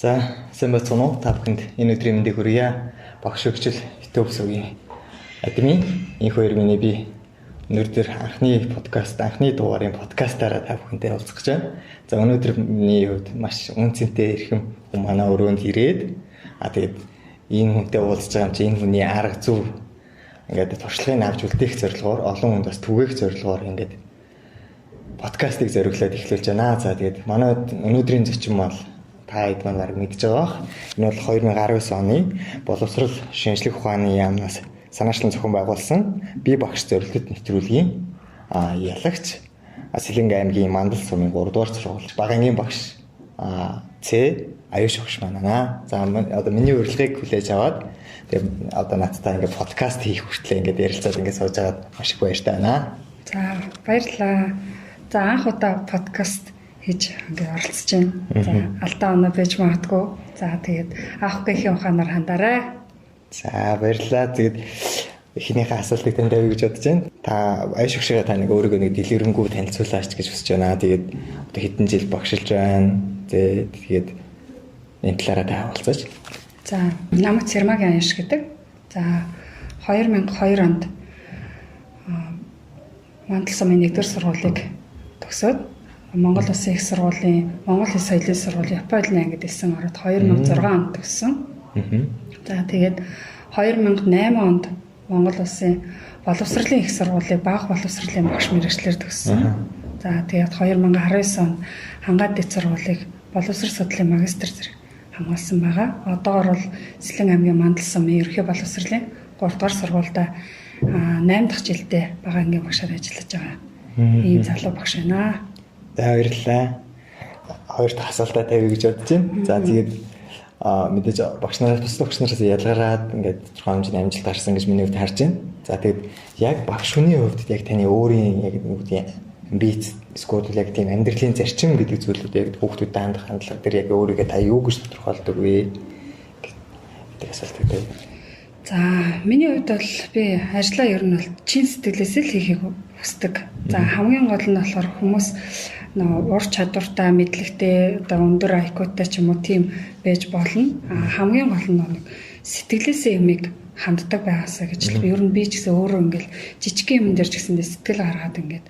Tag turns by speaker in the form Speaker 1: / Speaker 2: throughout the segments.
Speaker 1: За, сайн байцгаана уу? Та бүхэнд энэ өдрийн мэндийг хүргье. Багш хөгжил YouTube сүгийн админ энх хоёр миний би өнөөдөр анхны дугаарын подкастаараа та бүхэнтэй уулзах гэж байна. За, өнөөдөр миний хувьд маш үнцэнтэй эрхэм хүн манай өрөөнд ирээд тэгээд энэ хүнтэй уулзж байгаа юм чи энэ хүний арга зүй ингээд туршлагыг авч үлдээх зорилгоор олон хүнд бас түгээх зорилгоор ингээд подкастыг зориглоод эхлүүлж байна. За, тэгээд манай өнөөдрийн зочин бол та хэд маань баг мэдж байгаа. Энэ бол 2019 оны боловсрол шинжлэх ухааны яамнаас санаачлан зохион байгуулсан бие багш зорилтод нэвтрүүлгийн ялагч Сэлэнгэ аймгийн Мандал сумын 3 дугаар сургууль багангийн багш Ц Аюуш багш байна. За, одоо миний урилгыг хүлээж аваад тэгээд одоо надтай ингээд подкаст хийх хүртлээр ингээд ярилцаад ингээд сууж байгаад маш их баяртай байна.
Speaker 2: За, баярлалаа. За, анх удаа подкаст хийж ингээд оролцож байна. За, алдаа оноо байж магадгүй. За, тэгээд аахгүй ухаанаар хандаарай.
Speaker 1: За, баярлалаа. Тэгээд эхнийхээ асуултыг танд тавья гэж бодож байна. Та Аюуш багшаа та нэг өөрийгөө нэг дэлгэрэнгүй танилцуулаач гэж хүсэж байна. Тэгээд одоо хэдэн жил багшилж байна. Тэгээд энэ талаараа та хаалцаач.
Speaker 2: За, намайг Цэрмагийн Аюуш гэдэг. За, 2002 онд Мандал сумын 1-р сургуулийг төгсөөд Монгол Улсын их сургуулийн Монгол Хэл соёлын сургуулийн Японы ангид ирсэн ороод 2006 онд төгссөн. За, тэгээд 2008 онд Монгол Улсын боловсролын их сургуулийн бага боловсролын багш мэргэжлэр төгссөн. За, тэгээд 2019 онд Хангаад дэд сургуулийг боловсрол судлалын магистр зэрэг хамгаалсан байгаа. Одоогор бол Сэлэнгэ аймгийн Мандал сумын ерөнхий боловсролын 3 дугаар сургуультай 8 дахь жилдээ багангийн багшаар ажиллаж байгаа. Ийм залуу багш байна.
Speaker 1: За, баярлалаа. Хоёр дахь асуултаа тавья гэж бодож байна. За, тэгээд мэдээж багш нараас бус багш нараас ялгараад ингээд тодорхой хэмжээний амжилт гарсан гэж миний хувьд харж байна. За, тэгээд яг багш хүний хувьд яг таны өөрийн яг амбиц эсвэл яг тийм амьдралын зарчим гэдэг зүйлүүд яг хүүхдүүдэд хандах хандлага дээр яг өөрийгөө та юу гэж тодорхойлдог вэ? гэдэг асуулт тавья.
Speaker 2: За, миний хувьд бол би ажлаа ер нь бол чин сэтгэлээс л хийхийг хүсдэг. За, хамгийн гол нь болохоор хүмүүс ур чадвартай, мэдлэгтэй, одоо өндөр IQ-тай ч юм уу тийм байж болно. Хамгийн гол нь нэг сэтгэлээсээ юмыг ханддаг байгаасаа гэж л ер нь би ч гэсэн өөрөө ингээл жижигхэн юм дээр ч гэсэндээ сэтгэл гаргаад ингээд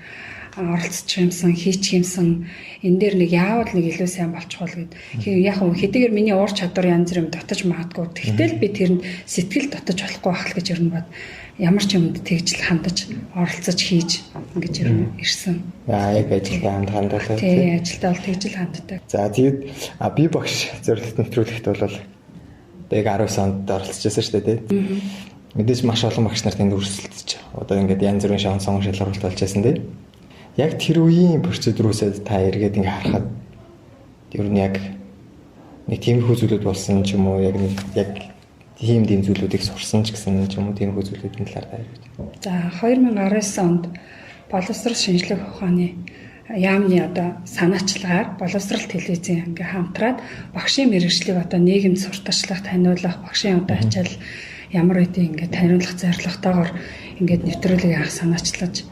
Speaker 2: оролцчих юмсан, хийчих юмсан энэ дээр нэг яавал нэг илүү сайн болчихвол гэд. Яг хөө хэдийгээр миний уур чадвар янз бүр юм дотож магадгүй. Тэгтэл би тэрэнд сэтгэл дотож болохгүй байх гэж ер нь бод ямар ч юмд тэгж л хандаж оролцож хийж ингэж ер нь ирсэн.
Speaker 1: Яг ажилдаа ханддаг.
Speaker 2: Тий, ажилдаа бол тэгж л ханддаг.
Speaker 1: За, тэгээд би багш зорилт нэвтрүүлэгт бол яг 19 онд оролцож байсан шүү дээ, тий. Мэдээж маш олон багш нар тэнд өрсөлдөж. Одоо ингээд янз бүрийн шоон сонгон шалгаруулалт болж байсан, тий. Яг тэр үеийн процедурөөсөө та эргээд ингээ харахад ер нь яг нэг тиймэрхүү зүйлүүд болсон ч юм уу яг тийм зүйлүүдийг сурсан ч гэсэн ч юм уу тиймэрхүү зүйлүүдийн талаар та ярих.
Speaker 2: За, 2019 онд боловсрол шинжлэх ухааны яамны одоо санаачлагаар боловсрол телевизийн ингээ хамтраад багшийн мэргэжлийг одоо нийгэмд сурталчлах, таниулах, багшийн одоо ачаал ямар үедээ ингээ таниулах зорилготойгоор ингээ нэвтрүүлгийг анх санаачлаж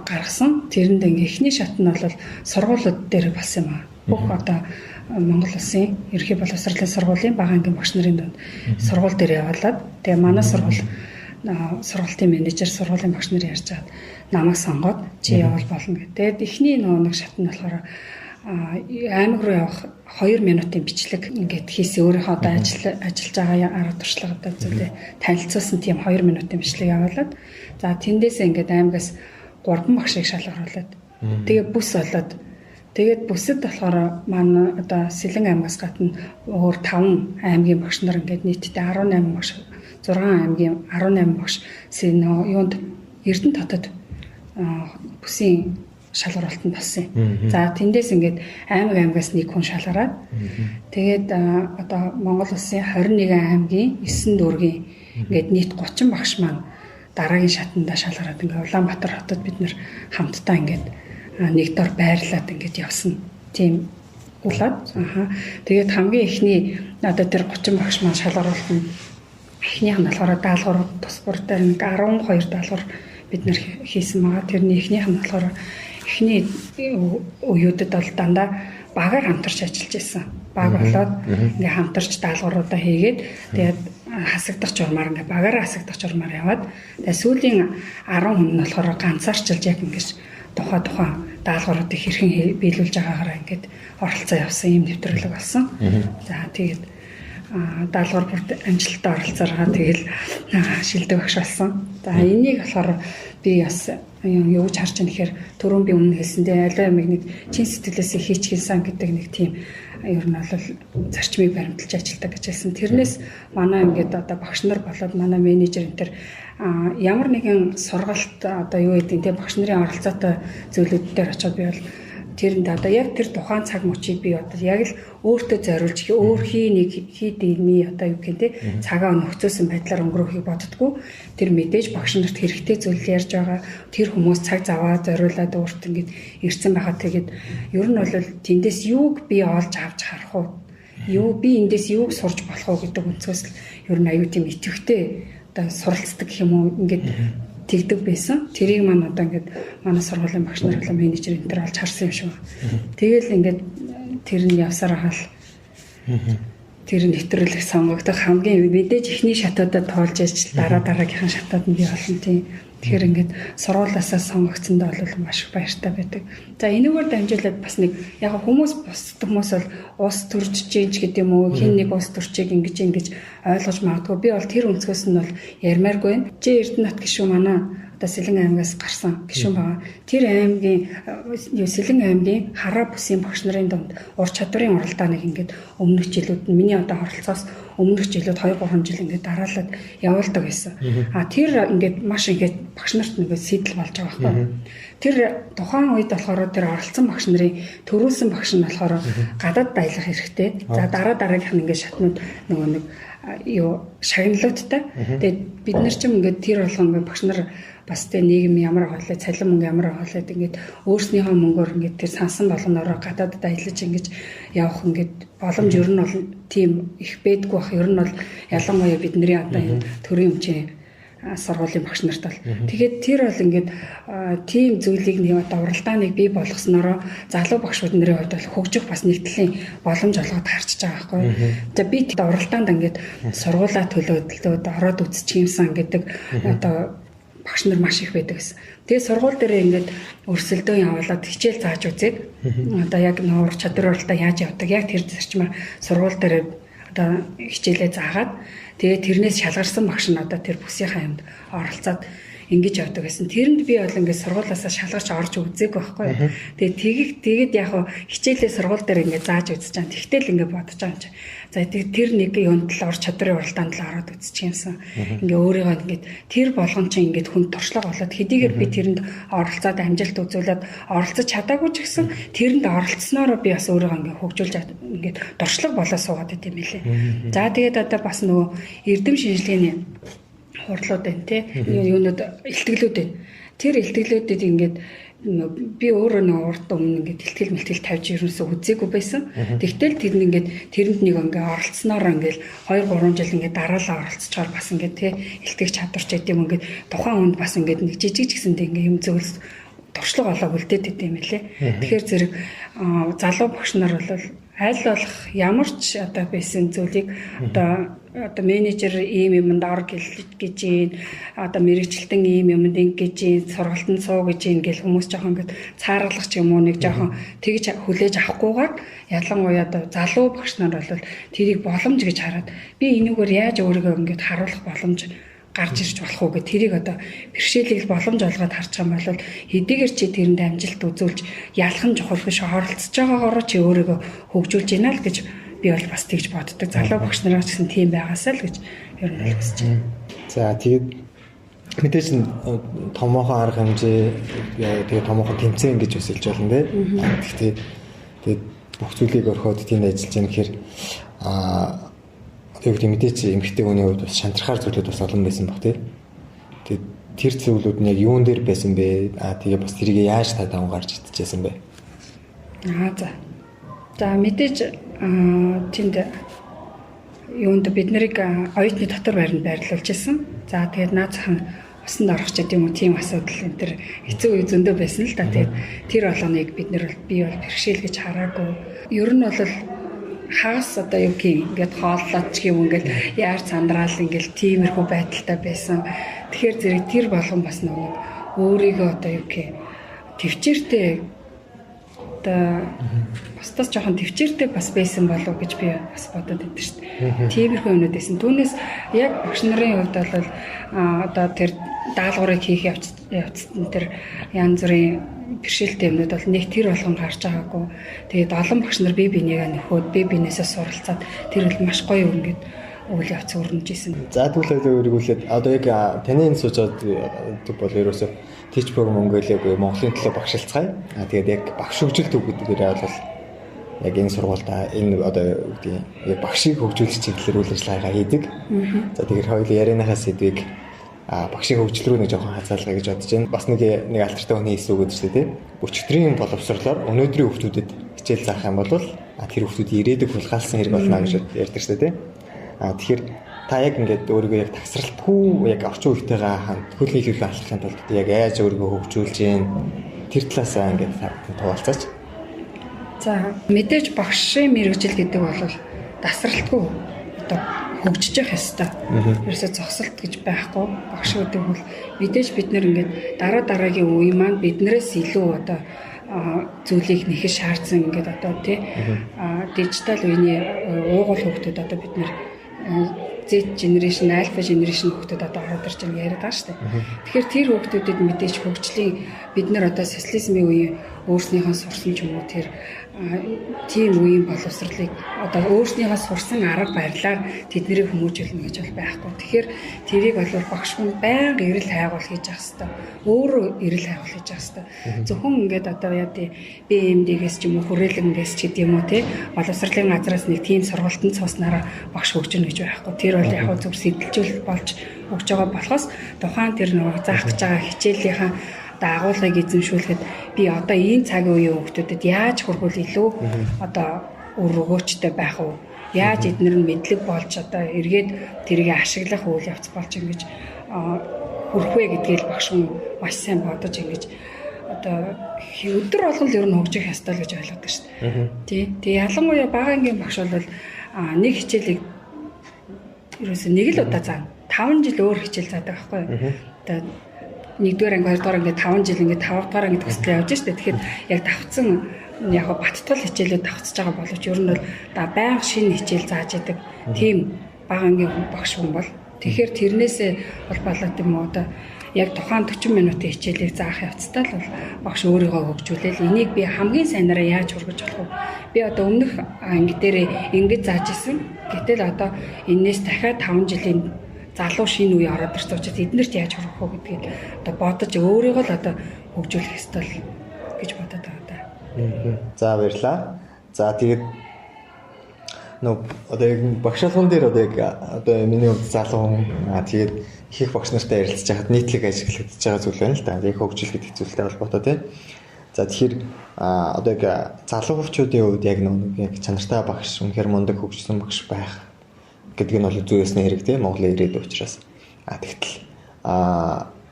Speaker 2: гаргасан. Тэрэнд ингээ эхний шат нь бол сургуулиуд дээр болсон юм аа. Бүх одоо Монгол Улсын ерөнхий боловсролын сургуулийн багангийн багш нарын дунд сургууль дээр явуулаад тэгээ манай сургуулийн менежер сургуулийн багш нар ярьж хаад намайг сонгоод чи явал болно гэдэг. Тэгээд эхний нэг шат нь болохоор аймаг руу явах 2 минутын бичлэг ингээд хийсэн өөрийнхөө одоо ажиллаж байгаа арга туршлагатай зүйлээ танилцуулсан тийм 2 минутын бичлэг явуулаад за тэндээсээ ингээд аймагаас 3 багшийг шалгаруулад тэгээ бүс болоод тэгээд бүсэд болохоор манай одоо Сэлэнгэ аймгаас гадна өөр 5 аймгийн багш нар ингээд нийтдээ 18 багш 6 аймгийн 18 багш юунд Эрдэнэ хотод бүсийн шалгаруулалтанд болсон. За, тэндээс ингээд аймагаас нэг хүн шалгараад тэгээд одоо Монгол Улсын 21 аймгийн 9 дүүргийн ингээд нийт 30 багш маань дараагийн шатанда шалгараад ингээд Улаанбаатар хотод бид нэр хамтдаа ингээд нэг дор байрлаад ингээд явсан. Тийм болоод тэгээд хамгийн эхний одоо тэр 30 багш маань шалгаруулалт нь эхнийх нь болохоор даалгавар тус бүрдээ нэг 12 даалгавар бид нэр хийсэн байгаа. Тэрний эхнийх нь болохоор эхний үеүүдэд бол дандаа багаар хамтарч ажиллаж байсан. баг болоод ингээ хамтарч даалгавруудаа хийгээд тэгээд хасагдах журмаар ингээ багаараа хасагдах журмаар яваад тэгээд сүүлийн 10 хүн нь болохоор ганцаарчилж яг ингэж тухайн даалгавруудыг хэрхэн биелүүлж байгаагаараа ингээд оролцоо явсан юм нэвтрүүлэг болсон. За тэгээд даалгавар бүрт амжилттай оролцоороо тэгэл шилдэг багш болсон. За энийг болохоор би бас юу гэж харж байна гэхээр түрүүн би өмнө хэлсэндээ аливаа ямиг нэг чин сэтгэлээсээ хийчихсэн гэдэг нэг тийм ер нь бол зарчмыг баримталж ажилладаг гэж хэлсэн. Тэрнээс манай ингээд одоо багш нар болоод манай менежер энэ төр ямар нэгэн сургалт одоо юу гэдэг те багш нарын оролцоотой зүйлүүд дээр очиод би бол тэрэнд одоо яг тэр тухайн цаг мөчийг би одоо яг л өөртөө зориулж өөр хийдний одоо юу гэх юм те цагаа нөхцөөсөн байдлаар өнгөрөхийг боддгоо тэр мэдээж багш нарт хэрэгтэй зүйл ярьж байгаа тэр хүмүүс цаг заваа зориулаад өөрт ингээд ирсэн байхад тэгээд ер нь бол тэндээс юуг би олж авч харах уу юу би эндээс юуг сурч болох уу гэдэг өнцгөөс л ер нь аюу тийм итгэвтэй одоо суралцдаг гэх юм уу ингээд тэгдэг байсан. Тэрийг маань одоо ингээд манай сургуулийн багш нар болон менежер энэ төр олж харсан юм шиг. Тэгэл ингээд тэр нь явсараа хал. Тэр нэвтрүүлэг сонгогдох хамгийн мэдээж ихний шатуудад тоолж ажил дараагийнхын шатууд нь бий болно тийм. Тэгэхээр ингээд сургуулиасаа сонгогдсонд бол маш их баяртай байдаг. За энэгээр дамжуулаад бас нэг яг хүмүүс бусд хүмүүс бол ус төрж чинь ч гэдэг юм уу хин нэг ус төрчийг ингэж ойлгож магадгүй. Би бол тэр өнцгөөс нь бол ярмааргүй байна. Жи Эрдэнэт гişүү манай одоо Сэлэн аймгаас гарсан гişүүн байгаа. Тэр аймгийн Сэлэн аймгийн хараа бүсийн багш нарын дунд ур чадварын уралдааныг ингээд өмнөх жилүүд нь миний одоо оролцоос өмнөх жилүүд 2-3 жил ингээд дараалаад явуулдаг байсан. Тэр ингээд маш ингээд багш нарт нэг сэтэл болж байгаа байхгүй. Тэр тухайн үед болохоор тэр оролцсон багш нарын төрүүлсэн багш нь болохоор гадаад баялах хэрэгтэй. За дараагийнх нь ингээд шатнууд нөгөө нэг юу шагналуудтай. Тэгээд бид нар ч юм ингээд тэр болгон багш нар бас тэ нийгэм ямар хоолой цалин мөнгө ямар хоолой ингээд өөрснийхөө мөнгөөр ингээд тэр сансан болгоноороо гадаадд аялаж ингэж явах ингээд боломж ер нь бол тийм их байдгүй бах. Ер нь бол ялангуяа бидний одоо энэ төрийн өмчийн сургуулийн багш нарт бол тэгээд тэр бол ингээд тийм зүйлийг нэг одоо уралдааныг бий болгоснороо залуу багшууд нарын хувьд бол хөгжих бас нэгдлийн боломж олгоод харчиж байгаа байхгүй. За би тэр уралдаанд ингээд сургуулаа төлөөд ороод үзчих юмсан гэдэг одоо багш нар маш их байдаг гэсэн. Тэгээ сургууль дээр ингээд өрсөлдөө явуулаад хичээл зааж үзээд одоо яг нуур чадвар уралдаа яаж явдаг яг тэр зарчмаар сургууль дээр одоо хичээлээ заагаад тэгээ тэрнээс шалгарсан багш нь одоо тэр бүсийнхаа юмд оролцоод ингэж явдаг гэсэн. Тэрэнд би бол ингээд сургуулиасаа шалгарч орж үзээг байхгүй. Тэгээд яг хичээлээ сургууль дээр ингээд зааж үзэж байгаа. Тэгтэл ингээд бодож байгаа юм чи. За тэр нэг юунд л ор чадрын уралдаанд л ороод үзчих юмсан. Ингээ өөрийгөө ингээд тэр болгон чинь ингээд хүн туршлага болоод хэдийгээр би тэрэнд оролцоод амжилт үзүүлээд оролцож чадаагүй ч гэсэн тэрэнд оролцсноор би бас өөрийгөө ингээд хөгжүүлж ингээд туршлага болоо суугаад идэм билээ. За тэгээд одоо бас нөгөө эрдэм шинжилгээний хурлууд байна те юунууд илтгэлүүд байна. Тэр илтгэлүүдэд ингээд би өөрөө нэг урд өмнө ингээд ихтгэл тавьж ерөөсөө үзээгүй байсан. Тэгтэл тэр нь ингээд тэрэнд нэг ингээ оролцсноор ингээл 2-3 жил ингээд дараалал оролцохоор бас ингээд те илтгэх чадварч гэдэг юм ингээд тухайн хүнд бас ингээд нэг жижиг гэсэндээ ингээ юм зөвлөс туршлага олоо үлдээд идэм байлээ. Тэгэхээр зэрэг залуу багш нар бол аль болох ямар ч одоо байсан зүйлийг одоо менежер ийм юмд ор гэж одоо мэрэгчлэн ийм юмд ингэж сургалтанд суу гэж ингээл хүмүүс жоохон ингээд цаарлах ч юм уу нэг жоохон тэгж хүлээж авахгүйгээр ялангуяа одоо залуу багш нар бол тэрийг боломж гэж хараад би энийгээр яаж өөрийгөө ингээд харуулах боломж гарч ирж болох уу гэх тэрийг одоо бэрхшээлийг боломж олгоод харж байгаа юм бол хэдийгээр чи тэрэнд амжилт үзүүлж ялхан жохол биш оролцож байгаагаар чи өөрийгөө хөгжүүлж ийна л гэж би бол бас тэгж боддог. Залуу багш нараас гэсэн тийм байгаасаа л гэж ер нь хэлж байна. За
Speaker 1: тэгээд мэдээж томоохон арга хэмжээ тэгээд томоохон тэмцээн гэж өсөлж байна те. Тэгээд бүх зүйлийг өрхөөд тийм ажиллаж байгаа гэхээр тэгээд мэдээч эмэгтэй хүний хувьд бас шантрахаар зүйлүүд бас олон байсан баг тий. Тэгээд тэр зүйлүүд нь яг юун дээр байсан бэ? Тэгээ бас тэрийг яаж та даван гарч идчихсэн бэ?
Speaker 2: За мэдээж тэнд юунд бид нарыг оюутны дотор байранд байрлуулж ирсэн. За тэгээд наацхан усанд орох ч гэдэг юм уу тийм асуудал энэ төр хэцүү үе зөндөө байсан л да. Тэгээд тэр болгоныг бид нар би бол бэрхшээл гэж хараагүй. Ер нь бол хагас одоо юу гэх ингээд хооллоод ч юм ингээд яар цандраал ингээд тиймэрхүү байдалтай байсан. Тэгэхээр зэрэг тэр болгон бас нэг өөрийгөө одоо юу гэх төвчээртэй одоо бусдаас жоохон төвчээртэй бас байсан болов гэж би бас бодод байдаг шүү дээ. Тиймэрхүү юмнууд байсан. Түүнээс яг багш нарын хувьд бол одоо тэр даалгаврыг хийх явцсан тэр янз бүрийн бэрхшээлтэй юмнууд бол нэг тэр болгон гарч байгаагүй. Тэгээд олон багш нар бие бинийгээ нөхөд бие биенээсээ суралцаад тэр бол маш гоё ингээд үйл явц өрнөж исэн.
Speaker 1: За тэгвэл өөрийгүүлээд одоо яг таны энэ суучаад бол ерөөсөө teach program өнгөлөөгүй Монголын төлөө багшилцгаая. Тэгээд яг багш хөгжил төв гэдгээр бол яг энэ сургуультай энэ одоо үгдийн яг багшийг хөгжүүлэх чиглэлээр үйл ажиллагаагаа хийдэг. За тэгэхээр хоёул ярианыхаа сэдвийг багшийн хөгжил рүү нэг жоохон хазаалгая гэж бодож байна. Бас нэг альтернатив хүний хийсэн үг гэдэг шүү дээ. Өчигдрийн боловсролоор өнөөдрийн хүүхдүүдэд хичээл заах юм бол тэр хүүхдүүд ирээдүйг хулгайлсан хэрэг болно гэж ярьдаг шүү дээ. Тэгэхээр та яг ингээд өөрийгөө яг тасралтгүй яг орчин үетэйгээ хамт хөлний хэлбэр алхахын тулд яг яаж өөрийгөө хөгжүүлж гин тэр талаасаа ингээд туулцаач.
Speaker 2: За мэдээж багшийн мэрэгжил гэдэг бол тасралтгүй одоо хөгжиж явах ёстой. Ерөөсөө зогсолт гэж байхгүй. Багш гэдэг бол мэдээж бид нэр ингээд дараагийн үе маань биднээс илүү одоо зүйлийг нэхэж шаардсан ингээд одоо тий дижитал үений уугуул хүүхдүүд одоо бид нэр Z generation, alpha generation хүүхдүүд одоо ороод ирж байгаа яриад байгаа шүү дээ. Тэгэхээр тэр хүүхдүүдэд мэдээж хөгжлийн бид нар одоо социализмын үеийн өөрснийхөө сурсан ч юм уу тэр тийм үеийн боловсролыг одоо өөрснийхөө сурсан арга барилаар тэднийг хүмүүжүүлнэ гэж бол байхгүй. Тэгэхээр тэрийг бол багш хүн байнга эрэл хайгуул хийж явах хэрэгтэй. Өөрөө эрэл хайгуул хийж явах хэрэгтэй. Зөвхөн ингээд одоо яа тий BMD-гээс ч юм уу хүрээлэнгээс ч гэдэг юм уу тий боловсролын газраас нэг тийм сургалтанд цууснараа багш хөгжинэ гэж байхгүй. Тэр бол яг зөв сэдэлжүүл болж өгч байгаа болохоос тухайн тэр нөгөө заах гэж байгаа хичээлийнхаа дагуулгыг эзэмшүүлэхэд би одоо энэ цагийн үеийн хүүхдүүдэд яаж хүргүүл илүү одоо өр өгөөчтэй байх вэ? Яаж эдгээр нь мэдлэг болж одоо эргээд тэрийг ашиглах үйл явц болж ингэж хүрх вэ гэдгийг багш хүн маш сайн бодож ингэж одоо өдөр болгон л ер нь хөгжих ёстой л гэж ойлгодог шүү дээ. Тий. Ялангуяа бага ангийн багш бол нэг хичээлийг ерөөсөө нэг л удаа заана. 5 жил өөр хичээл заадаг байхгүй юу? Одоо 1-р анги 2-р анги 5 жил ингээд 5-р анги төсөл явж штэ. Тэгэхээр яг давцсан яг баттал хичээлүүд давцж байгаа боловч ер нь бол байнга шинэ хичээл зааж идэг тийм бага ангийн багш хүн бол тэгэхээр тэрнээсээ болоод юм уу одоо яг тухайн 40 минутын хичээлийг заах явцтай л бол багш өөрийгөө хөгжүүлээл энийг би хамгийн сайнараа яаж хүргэж болох вэ? Би одоо өмнөх анги дээр ингэж зааж исэн. Гэтэл одоо энээс дахиад 5 жилийн залуу шинэ үе ороод ирсэн учраас эднэрт яаж хүрэх вэ гэдгийг одоо бодож өөрийгөө л одоо хөгжүүлэх ёстой л гэж бодоод байгаа даа.
Speaker 1: За баярлаа. За тэгээд одоо яг багшаалган дээр одоо миний хувьд залуу хүн тэгээд их багш нартай ярилцж байхад нийтлэг ажиглагдаж байгаа зүйл байна л да. Яг хөгжил гэдэг зүйлтэй холбоотой тийм. За тэгэхээр одоо яг залуучуудын хувьд яг яг чанартай багш үнэхээр мундаг хөгжсөн багш байх гэдэг нь бол зүйсний хэрэг тийм Монголын ирээдүйн учраас. Тэгтэл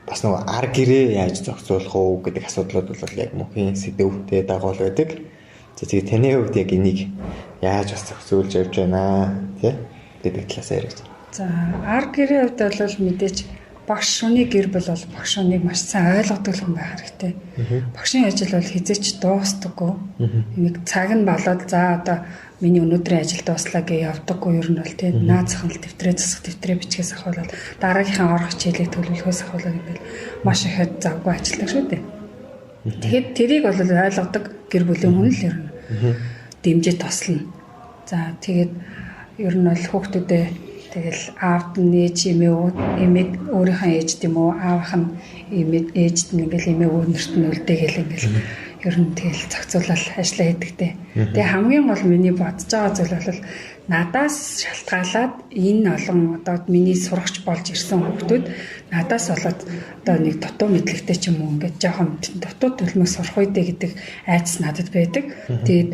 Speaker 1: бас нөгөө ар гэрээ яаж зохицуулах уу гэдэг асуудлууд бол яг мөнхийн сэдвүүтэй дагуул байдаг. За тэгээд таны хувьд яг энийг яаж бас зохицуулж явж байна тий гэдэг талаас яриач.
Speaker 2: За ар гэрээ хувьд бол мэдээж багш шүний гэр бол багш шүнийг маш сайн ойлгодог хүн байх хэрэгтэй. Багшийн ажил бол хизээч дуустдаггүй. Нэг цаг нь болоод за одоо миний өнөөдрийн ажил дууслаа гэж явдаггүй ер нь бол тий наад захын дэвтрээ засах дэвтрээ бичгээс ахвал дараагийнхаа орох хичээлийг төлөвлөхөөс ахвал ингээл маш ихэд завгүй ажилладаг шүү дээ. Тэгэхэд тэрийг бол ойлгодог гэр бүлийн хүн л ер нь дэмжиж тослно. За тэгээд ер нь бол хүүхдүүдээ тэгэл аавд нь ээж эмээг өөрийнхөө ээжд юм уу аавах нь ээжд нь ингээл эмээ өөрнөрт нь үлдээгээл ингээл ер нь тэгэл зохицуулаад ажиллаа хийдэгтэй. Тэгээ хамгийн гол миний бодож байгаа зүйл бол надаас шалтгаалаад энэ олон одоо миний сурагч болж ирсэн хүүхдүүд надаас болоод одоо нэг дутуу мэдлэгтэй ч юм уу ингээд жоохон дутуу төлмөс сурах үедээ гэдэг айдас надад байдаг. Тэгээд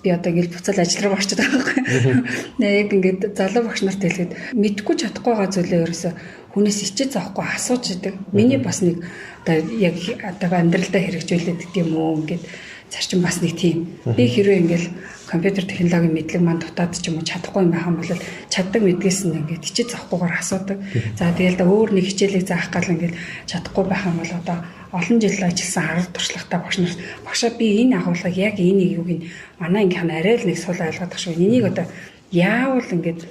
Speaker 2: би одоо ингээл буцаал ажил руу орчод байгаа байхгүй. Яг ингээд залуу багш нарт хэлгээд мэдгүй чадахгүй байгаа зүйлээ ерөөсө хүнээс ичээд зоохгүй асууж идэг. Миний бас нэг одоо яг одоо амьдралдаа хэрэгжүүлээд гэдэг юм уу ингээд зарчим бас нэг тийм. Би хэрвээ ингээл компьютер технологийн мэдлэг маань дутаад ч юм уу чадахгүй юм байх юм бол чаддаг мэдгээс нь ингээд хичээл заахгүйгээр асуудаг. За тэгэл да өөр нэг хичээлийг заах гал ингээд чадахгүй байх юм бол одоо олон жил ажилласан арга туршлагатай багш нар багшаа би энэ агуулгыг яг энийг юуг нь манай ингээм арай л нэг сул ойлгох шүү. Энийг одоо яавал ингээд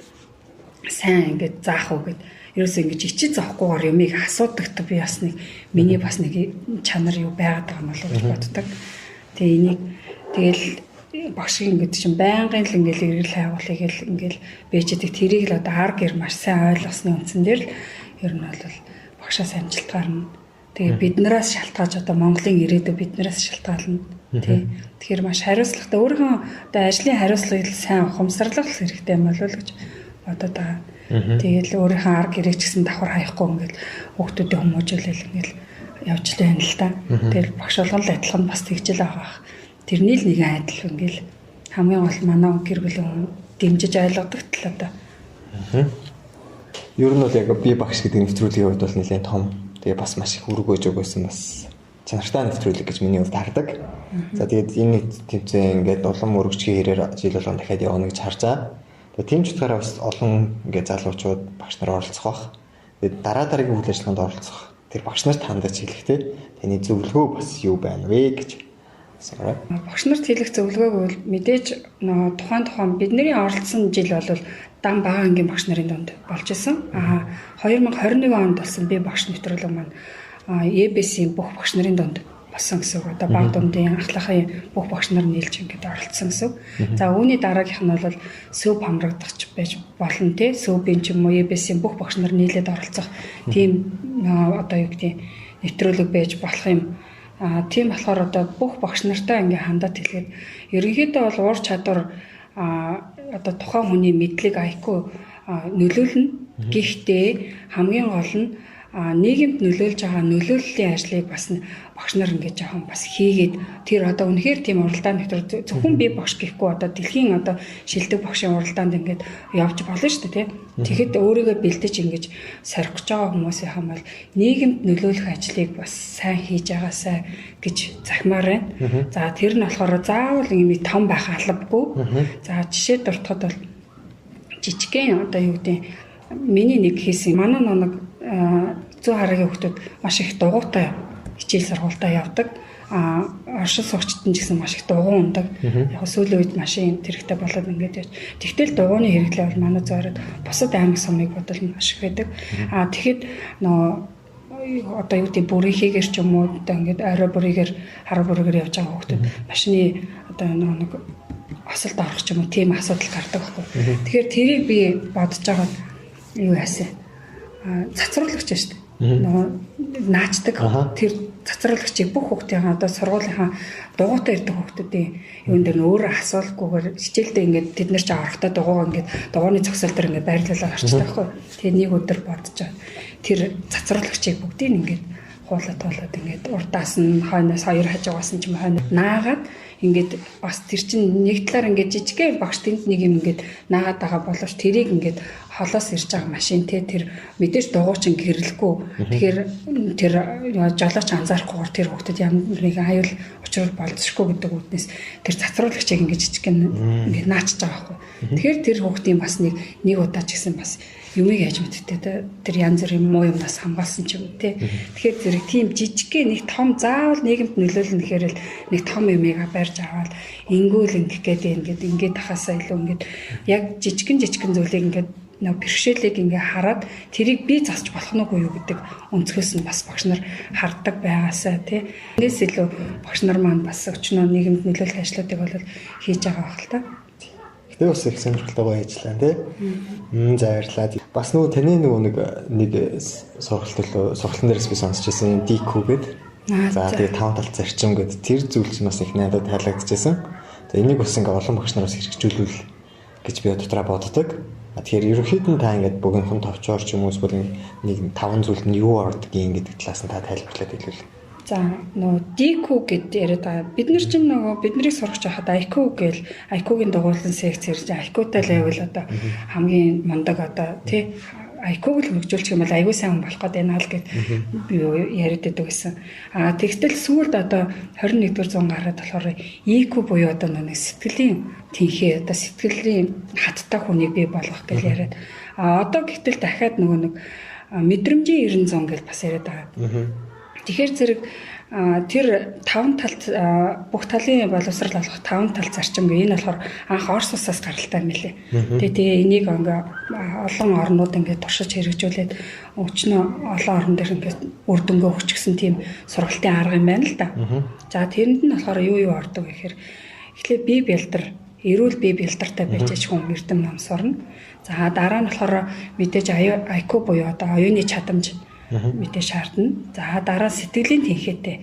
Speaker 2: сайн ингээд заах уу гэд ерөөсөө ингэж ичиж заахгүйгээр юмыг асуудагт би бас нэг миний бас нэг чанар юу байгаад байгаа юм болов гэж боддог. Тэгээ энийг тэгэл багшийн гэдэг чинь байнгын л ингээл эргэл хайгуулыг л ингээл бэжэдэг тэрийг л одоо арг гэр маш сайн ойлгосны үндсэн дээр л ер нь бол багшаас амжилтгаар нь тэгээ биднээс шалтгаалж одоо Монголын ирээдүй биднээс шалтгаална тий. Тэгэхээр маш хариуцлагатай өөрийнхөө одоо ажлын хариуцлагыг сайн ухамсарлах хэрэгтэй юм болов уу гэж бодоод байгаа. Тэгэл өөрийнхөө арг гэрээ ч гэсэн давхар хаяхгүй ингээл хүүхдүүдэд хүмүүжүүлэл ингээл явж байна л та. Тэгэл багш болгон л адилхан бас тэгжэл байгаа. Тэрний л нэгэн адил ингээл хамгийн гол манай гэр бүлийн дэмжиж ойлгодог тал одоо.
Speaker 1: Ер нь бол яг би багш гэдэг нэвтрүүлгийн хувьд бол нэлээд том. Тэгээ бас маш их үүрэг өгж өгсөн бас чанартай нэвтрүүлэг гэж миний хувьд хардаг. За тэгээд энэ тэмцээн ингээд улам өргөжгийн хэрээр жил болгон дахиад явна гэж харж байгаа. Тэгээд тийм ч утгаараа бас олон ингээд залуучууд багш нар оролцох бах. Тэгээд дараагийн үйл ажиллагаанд оролцох. Тэр багш нарт хандаж хэлэхтэй таны зөвлөгөө бас юу байна вэ гэж.
Speaker 2: Багш нарт хэлэх зөвлөгөөг бол мэдээж тухайн бидний оролцсон жил бол дан бага ангийн багш нарын донд болж исэн. 2021 онд болсон би багш нэвтрүүлэг маань EBS-ийн бүх багш нарын донд болсон гэсэн үг. Одоо баг дундын ахлахын бүх багш нар нийлж ингээд оролцсон гэсэн үг. За үүний дараагийнх нь бол сөв хамрагдах байж болно те. Сөвбийн ч юм уу EBS-ийн бүх багш нар нийлээд оролцох тийм одоо юу гэдэг нэвтрүүлэг байж болох юм. Тийм болохоор одоо бүх багш нартай ингээ хандаад хэлгээд ерөнхийдөө бол уур чадвар одоо тухайн хүний мэдлэг IQ нөлөөлнө. Гэхдээ хамгийн гол нь нийгэмд нөлөөлж байгаа нөлөөллийн ажлыг бас багш нар ингээд жоохон бас хийгээд тэр одоо үнэхээр тийм уралдаан нэвтрүүлэг зөвхөн би багш гэхгүй одоо дэлхийн одоо шилдэг багшийн уралдаанд ингээд явж болно шүү дээ тий. Тэгэхэд өөрийгөө бэлдэж ингэж сорих гэж байгаа хүмүүсийн хамаал нийгэмд нөлөөлөх ажлыг бас сайн хийж байгаасай гэж захимаар байна. За тэр нь болохоор заавал юм том байх албагүй. За жишээ дуртахад бол жижигхэн одоо юу гэдэг миний нэг хийсэн манай нэг зүү харагийн хүмүүс маш их дугуйтай хичээл сургуультай явдаг. Оршин суугчид нь ч гэсэн маш их дугуй ундаг. Яг сүүлийн үед машин хэрэгтэй болоод ингээд яж. Тэгтэл дугуйны хэрэглээ бол манай зөөрөд бусад аймаг сумыг бодол маш их байдаг. Тэгэхэд одоо юу гэдэг бүрийнхийгэр ч юм уу одоо ингээд орой бүрийгэр хараа бүрийгэр явж байгаа хүмүүс машины одоо нэг осолд орох ч юм уу тийм асуудал гардаг байхгүй. Тэгэхээр тэрийг би бодож байгаа юу яасан. Цацруулагч шүү дээ. Наачдаг тэр цацруулагчийг бүх хүүхдийн одоо сургуулийнхаа дугуйтай ирдэг хүүхдүүдийн юун дээр нь өөрөө асуулгүйгээр хичээлдээ ингээд тэд нар ч орохдоо дугуйгаа ингээд дугуйны зогсоол дээр ингээд байрлуулаад орчдаг байхгүй. Тэгээ нэг өдөр бодож байгаа. Тэр цацруулагчийг бүгдийг ингээд хуулаад ингээд урдаас нь хойноос хоёр хажуугаас нь ч юм хойно наагаад ингээд бас тэр чинь нэг талаар ингээд жижигхэн багш тэнд нэг юм ингээд наагаад байгаа боловч тэрийг ингээд холоос ирж байгаа машин тэр мэдээж дугуйчин гэрлэхгүй. Тэгэхээр тэр жолооч анзаарахгүйгээр тэр хүүхдэд ямар нэгэн аюул учрал болцсохгүй гэдэг үднээс тэр цацруулагчийг ингээд жижигхэн ингээд наачж байгаа байхгүй. Тэгэхээр тэр хүүхдийн бас нэг удаа ч гэсэн бас юмыг яаж мэдтээ тэр янз бүрийн муу юмнаас хамгаалсан ч юм те. Тэгэхээр зэрэг тийм жижигхэн нэг том заавал нийгэмд нөлөөлнө гэхээр л нэг том юмыг барьж аваад ингүүл ингээд тахасаа илүү ингээд яг жижигхэн зүйлийг ингээд бэрхшээлийг ингээ хараад тэрийг би засч болох нь үгүй юу гэдэг өнцгөөс нь бас багш нар харддаг байгаасаа тий. Эндээс илүү багш нар маань бас өчнөө нийгэмд нөлөөлөх ажлуудыг бол хийж байгаа байх л та.
Speaker 1: Гэтэ бас их сонирхолтой гоё ажиллаа тий. За баярлалаа. Бас нөгөө таны нэг сургалтын дээрээс би сонсч байсан DQ гэдэг. За тэгээ 5 талт зарчим гэдэг тэр зүйл чинь бас их надад таалагдчихсан. За энийг бас ингээ олон багш нараас хэрэгжүүлвэл гэж би дотроо боддог. Тэгэхээр ерөнхийдөө та ингээд богинохон товчоор ч юм уу эсвэл нэг 5 зүйлд нь юу ордгийг гэдэг талаас нь та тайлбарлаад хэлвэл.
Speaker 2: За нөгөө DQ гэдэг яриад байгаа. Бид нар чинь нөгөө биднийг сурах жахад IQ гээл IQ-гийн дугуйлан секц ирж IQ-тай л байвал одоо хамгийн мундаг одоо тий IQ-г л хөгжүүлчих юм бол аягүй сайн хүн болох гээд байна л гэд би яриад байдаг гэсэн. Тэгтэл сүүлд одоо 21-р зуун гараад болохоор EQ буюу одоо нэг сэтгэлийн тэнхээ одоо сэтгэлийн хаттай хүнийг бий болгох гэж яриад. Одоо гэтэл дахиад нөгөө нэг мэдрэмжийн 90 гэж бас яриад байгаа. Тэгэхээр зэрэг тэр таван талт бүх талын боловсрал олох таван талт зарчим гээ энэ болохоор анх Орос улсаас гаралтай юм лээ. Тэгээ энийг ингээ олон орнууд ингээ туршиж хэрэгжүүлээд өчнөө олон орн дээр ингээ үр дүнгээ өгчихсэн тийм сургалтын арга юм байна л да. За тэрэнд нь болохоор юу ордог гэхээр эхлээд бие бэлдэр эрүүл бие бэлдэртэй байж хүн эрдэм ном сурна. За дараа нь болохоор мэдээж IQ буюу одоо оюуны чадамж мэдээ шаардна. За дараа сэтгэлийн тэнхээтэй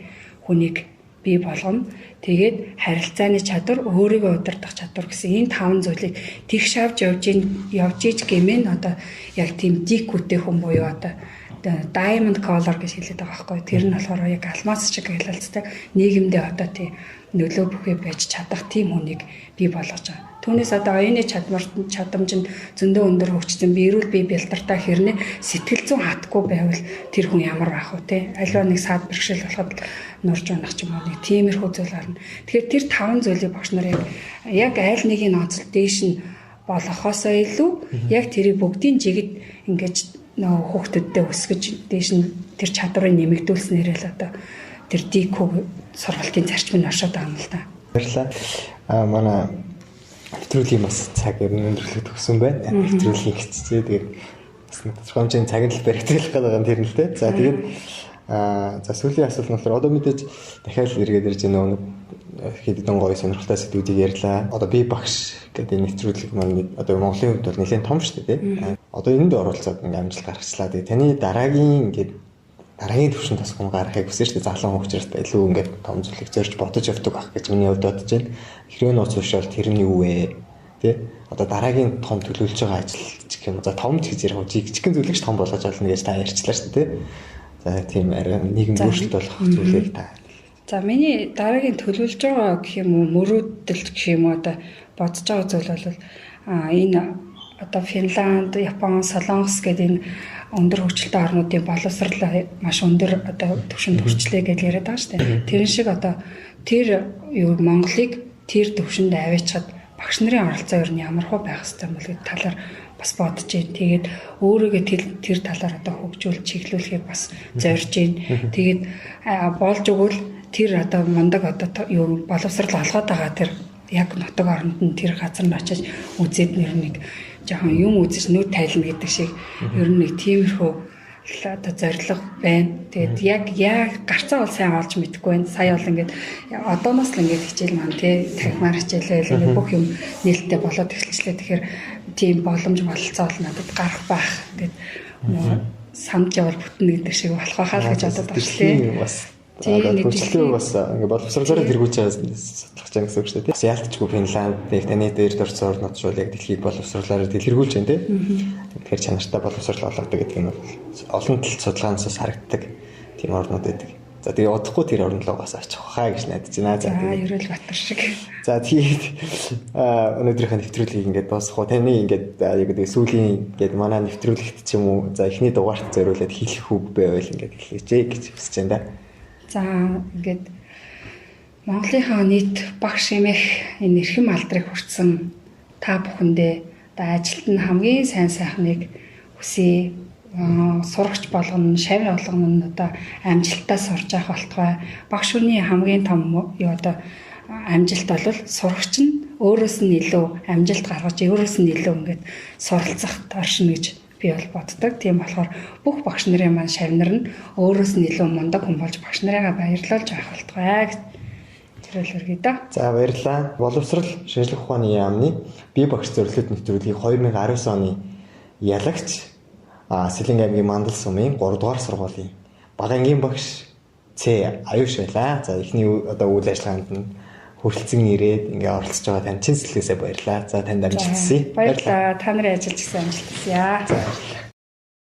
Speaker 2: хүнийг бий болгоно. Тэгээд харилцааны чадвар, өөрийгөө удирдах чадвар гэсэн энэ таван зүйлийг тэгш авч явж иж гэмээр одоо яг тийм дикүүтэй хүн буюу одоо diamond color гэж хэлээд байгаа байхгүй. Тэр нь болохоор яг алмаз шиг хэлэлцдэг нийгэмдээ одоо тийм нөлөө бүхий байж чадах тийм хүнийг бий болгож байгаа. Түүнээс одоо оюуны чадамж нь зөндөө өндөр хөгжсөн би эрүүл бие бэлдэртэй хэрнээ сэтгэл зүйн хатгүй байвал тэр хүн ямар байх вэ те аливаа нэг саад бэрхшээл болоход нурж унах ч юм уу нэг тиймэрхүү зүйл гарна. Тэгэхээр тэр таван зүйлийг багш нар яг аль нэгийг онцлог дээш нь болохоосоо илүү яг тэрийг бүгдийн жигэд ингэж нөө хүүхдүүддээ өсгөж дээш нь тэр чадварыг нэмэгдүүлснээр л одоо тэр дикүү сургалтын зарчим нь оршоод байгаа юм л да.
Speaker 1: Баярлалаа. Манай нэвтрүүлгийн бас цаг өндөрлөг төгсөн байна. Нэвтрүүлгийн хэцээ тэгээд бас тодорхой хэмжээний цаг нь л баригдах гэдэг юм тэр нь л дээ. За тэгээд за сүүлийн асуулт нь болохоор одоо мэдээж дахиад эргээд ирж байгаа хэдэн гоё сонирхолтой сэдвүүдийг ярьлаа. Одоо би багш гэдэг нэвтрүүлэг маань одоо Монголын хувьд бол нэлээд том шүү дээ. Одоо энэнд оролцоод ингээм амжилт гаргачлаа. Тэгээд таны дараагийн төвшин тасгам гаргахыг хүсэж штэ залан хөгжрэлт илүү ингээд том зүйлийг зорж бодож явдаг ах гэж миний хувьд бодож байна. Хэрвээ нууц уушвал тэр нь юу вэ? Тэ? Одоо дараагийн том төлөвлөж байгаа ажил гэх юм. За том ч гэж ярих жижигхэн зүйлийг том болгож олно гэж та ярьчлаа штэ тэ. За тийм арай нийгэм өөрчлөлт болох зүйлийг та.
Speaker 2: За миний дараагийн төлөвлөж байгаа гэх юм уу мөрөөдөл гэх юм уу одоо бодож байгаа зүйл бол энэ одоо Финланд, Япон, Солонгос гэдэг энэ өндөр хөгжилтэй орнуудын боловсрал маш өндөр одоо түвшинд хүрчлээ гэж яриад байгаа шүү дээ. Тэрэн шиг одоо тэр Монголыг тэр түвшинд аваачаад багш нарын оролцоо ер нь ямар хөө байх ёстой юм бол гэдэг талаар бас бодож байна. Тэгээд өөрийгөө тэр талаар одоо хөгжүүл чиглүүлэхийг бас зорж байна. Тэгээд болж өгвөл тэр одоо мундаг одоо боловсрал олгоод байгаа тэр яг нутаг оронд нь тэр газар нь очиж үзээд нэг жоохон юм үзэж нүд тайлна гэдэг шиг ер нь нэг тиймэрхүү одоо зориг байна. Тэгээд яг гарцаа бол сайн олж мэдэхгүй байна. Сая бол ингээд одооноос л ингээд хичээл маань тий тахимаар хичээлээ ингээд бүх юм нээлттэй болоод эхэлчлээ. Тэгэхээр тийм боломж бололцоо бол надад гарах байх. Ингээд самд явал бүтэн гэдэг шиг болох байхаа л гэж бодод байна. Бас
Speaker 1: Хөгжлөө бас ингээ боловсруулаараа тэргүүлж байгаа судлах гэж гэсэн үг шүү дээ. Бас яалтчгүй Финланд, таны дээр дурдсан орнууд ч яг дэлхийг боловсруулаараа дэлгэрүүлж байна тий. Тэгэхээр чанартай боловсрал олгодог гэдэг нь олон талт судалгаанаас харагддаг тийм орнууд байдаг. За тэгээ удахгүй тэр орнд л угаасаа очих хаа гэж найдаж байна.
Speaker 2: За ерөөл Батар шиг.
Speaker 1: За тэгээд өнөөдрийнхээ нэвтрүүлгийг ингээд дуусгах уу? Таны ингээд яг гэдэг сүүлийн ингээд манай нэвтрүүлэгт ч юм уу за эхний дугаарт зориулаад хэлэх үг байвал ингээд хэлээч гэж хүсэж байна да.
Speaker 2: За ингээд Монголынхаа нийт багш эмэх энэ эрхэм алдрыг хүртсэн та бүхэндээ одоо ажилд нь хамгийн сайн сайхныг хүсье. Сурагч болгоно, шавь болгоно нь одоо амжилттай сурж явах болтугай. Багш хүний хамгийн том одоо амжилт бол сурагч нь өөрөөс нь илүү амжилт гаргаж, өөрөөс нь илүү ингээд суралцах оршин гэж би бол боддог. Тийм болохоор бүх багш нарын маань шавнар нь өөрөөс нь илүү мундаг хүн болж багш нарыгаа баярлуулж авах болтугай гэж тэрэлэргээ да.
Speaker 1: За баярлалаа. Боловсрал шинжлэх ухааны яамны бие багш зөвлөлт нэвтрүүлгийг 2019 оны ялагч Сэлэнг аймгийн Мандал сумын 3 дугаар сургуулийн бага ангийн багш Ц Аюуш байлаа. За эхний одоо үйл ажиллагаанд нь хүрэлцэн ирээд ингээ оролцож байгаа тань чин сэтгэлээсээ баярлалаа. За танд амжилт хүсье.
Speaker 2: Баярлалаа. Та нарын ажил гэсэн амжилт хүсье.
Speaker 1: За баярлалаа.